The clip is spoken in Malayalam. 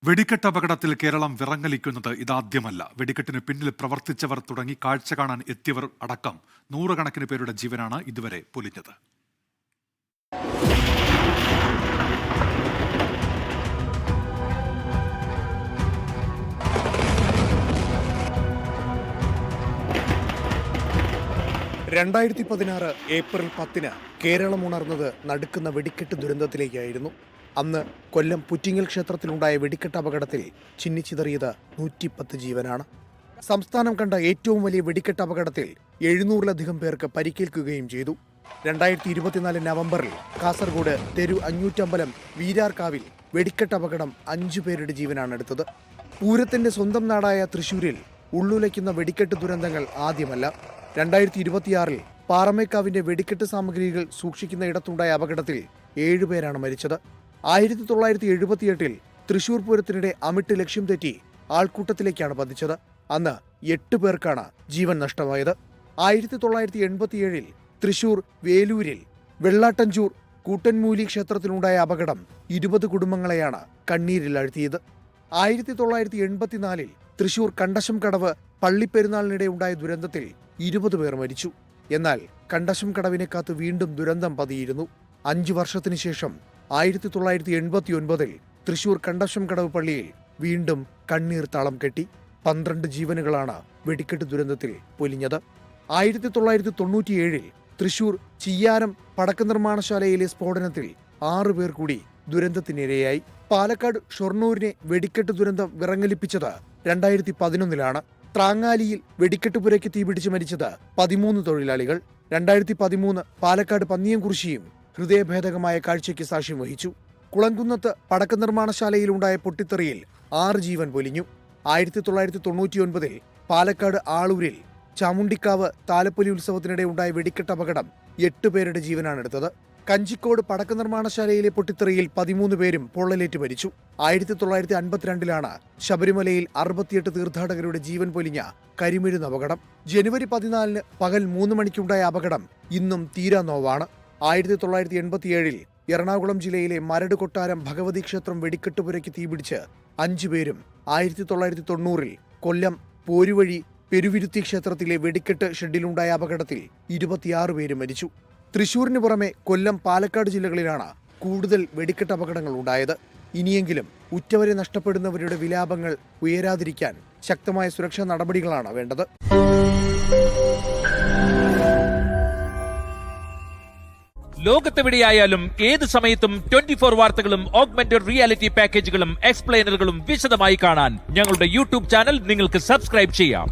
വെടിക്കെട്ട് അപകടത്തിൽ കേരളം വിറങ്ങലിക്കുന്നത് ഇതാദ്യമല്ല. വെടിക്കെട്ടിന് പിന്നിൽ പ്രവർത്തിച്ചവർ തുടങ്ങി കാഴ്ച കാണാൻ എത്തിയവർ അടക്കം നൂറുകണക്കിന് പേരുടെ ജീവനാണ് ഇതുവരെ പൊലിഞ്ഞത്. ഏപ്രിൽ 10 കേരളം ഉണർന്നത് നടുക്കുന്ന വെടിക്കെട്ട് ദുരന്തത്തിലേക്കായിരുന്നു. അന്ന് കൊല്ലം പുറ്റിങ്ങൽ ക്ഷേത്രത്തിലുണ്ടായ വെടിക്കെട്ട് അപകടത്തിൽ ചിന്നിച്ചിതറിയത് 110 ജീവനാണ്. സംസ്ഥാനം കണ്ട ഏറ്റവും വലിയ വെടിക്കെട്ട് അപകടത്തിൽ 700-ലധികം പേർക്ക് പരിക്കേൽക്കുകയും ചെയ്തു. 2024 നവംബറിൽ കാസർഗോഡ് തെരു അഞ്ഞൂറ്റമ്പലം വീരാർകാവിൽ വെടിക്കെട്ട് അപകടം 5 പേരുടെ ജീവനാണ് എടുത്തത്. പൂരത്തിന്റെ സ്വന്തം നാടായ തൃശൂരിൽ ഉള്ളുലയ്ക്കുന്ന വെടിക്കെട്ട് ദുരന്തങ്ങൾ ആദ്യമല്ല. 2026 പാറമേക്കാവിന്റെ വെടിക്കെട്ട് സാമഗ്രികൾ സൂക്ഷിക്കുന്ന ഇടത്തുണ്ടായ അപകടത്തിൽ 7 പേരാണ് മരിച്ചത്. 1978 തൃശൂർ പൂരത്തിനിടെ അമിട്ട് ലക്ഷ്യം തെറ്റി ആൾക്കൂട്ടത്തിലേക്കാണ് പതിച്ചത്. അന്ന് 8 പേർക്കാണ് ജീവൻ നഷ്ടമായത്. 1987 തൃശൂർ വേലൂരിൽ വെള്ളാട്ടഞ്ചൂർ കൂട്ടൻമൂലി ക്ഷേത്രത്തിലുണ്ടായ അപകടം 20 കുടുംബങ്ങളെയാണ് കണ്ണീരിൽ ആഴ്ത്തിയത്. 1984 തൃശൂർ കണ്ടശം കടവ് പള്ളിപ്പെരുന്നാളിനിടെ ഉണ്ടായ ദുരന്തത്തിൽ 20 പേർ മരിച്ചു. എന്നാൽ കണ്ടശം കടവിനെ കാത്ത് വീണ്ടും ദുരന്തം പതിയിരുന്നു. 5 വർഷത്തിനു ശേഷം 1989 തൃശൂർ കണ്ടശം കടവ് പള്ളിയിൽ വീണ്ടും കണ്ണീർ താളം കെട്ടി 12 ജീവനുകളാണ് വെടിക്കെട്ട് ദുരന്തത്തിൽ പൊലിഞ്ഞത്. 1997 തൃശൂർ ചിയ്യാരം പടക്ക നിർമ്മാണശാലയിലെ സ്ഫോടനത്തിൽ 6 പേർ കൂടി ദുരന്തത്തിനിരയായി. പാലക്കാട് ഷൊർണൂരിനെ വെടിക്കെട്ട് ദുരന്തം വിറങ്ങലിപ്പിച്ചത് 2011 ത്രാങ്ങാലിയിൽ വെടിക്കെട്ട് പുരയ്ക്ക് തീപിടിച്ച് മരിച്ചത് 13 തൊഴിലാളികൾ. 2013 പാലക്കാട് പന്നിയംകുറിശ്ശിയും ഹൃദയഭേദകമായ കാഴ്ചയ്ക്ക് സാക്ഷ്യം വഹിച്ചു. കുളങ്കുന്നത്ത് പടക്ക നിർമ്മാണശാലയിലുണ്ടായ പൊട്ടിത്തെറിയിൽ 6 ജീവൻ പൊലിഞ്ഞു. 1999 പാലക്കാട് ആളൂരിൽ ചാമുണ്ടിക്കാവ് താലപ്പൊലി ഉത്സവത്തിനിടെ ഉണ്ടായ വെടിക്കെട്ട് അപകടം 8 പേരുടെ ജീവനാണ് എടുത്തത്. കഞ്ചിക്കോട് പടക്ക നിർമ്മാണശാലയിലെ പൊട്ടിത്തെറിയിൽ 13 പേരും പൊള്ളലേറ്റ് മരിച്ചു. 1952 ശബരിമലയിൽ 68 തീർത്ഥാടകരുടെ ജീവൻ പൊലിഞ്ഞ കരിമെഴുന്ന അപകടം. ജനുവരി 14 പകൽ 3 മണിക്കുണ്ടായ അപകടം ഇന്നും തീരാ നോവാണ്. 1987 എറണാകുളം ജില്ലയിലെ മരട് കൊട്ടാരം ഭഗവതി ക്ഷേത്രം വെടിക്കെട്ടുപുരയ്ക്ക് തീപിടിച്ച് 5 പേരും 1990 കൊല്ലം പോരുവഴി പെരുവിരുത്തി ക്ഷേത്രത്തിലെ വെടിക്കെട്ട് ഷെഡിലുണ്ടായ അപകടത്തിൽ 26 പേരും മരിച്ചു. തൃശൂരിന് പുറമെ കൊല്ലം, പാലക്കാട് ജില്ലകളിലാണ് കൂടുതൽ വെടിക്കെട്ട് അപകടങ്ങൾ ഉണ്ടായത്. ഇനിയെങ്കിലും ഉറ്റവരെ നഷ്ടപ്പെടുന്നവരുടെ വിലാപങ്ങൾ ഉയരാതിരിക്കാൻ ശക്തമായ സുരക്ഷാ നടപടികളാണ് വേണ്ടത്. ലോകത്തെവിടെയായാലും ഏത് സമയത്തും 24 വാർത്തകളും ഓഗ്മെന്റഡ് റിയാലിറ്റി പാക്കേജുകളും എക്സ്പ്ലെയിനറുകളും വിശദമായി കാണാൻ ഞങ്ങളുടെ യൂട്യൂബ് ചാനൽ നിങ്ങൾക്ക് സബ്സ്ക്രൈബ് ചെയ്യാം.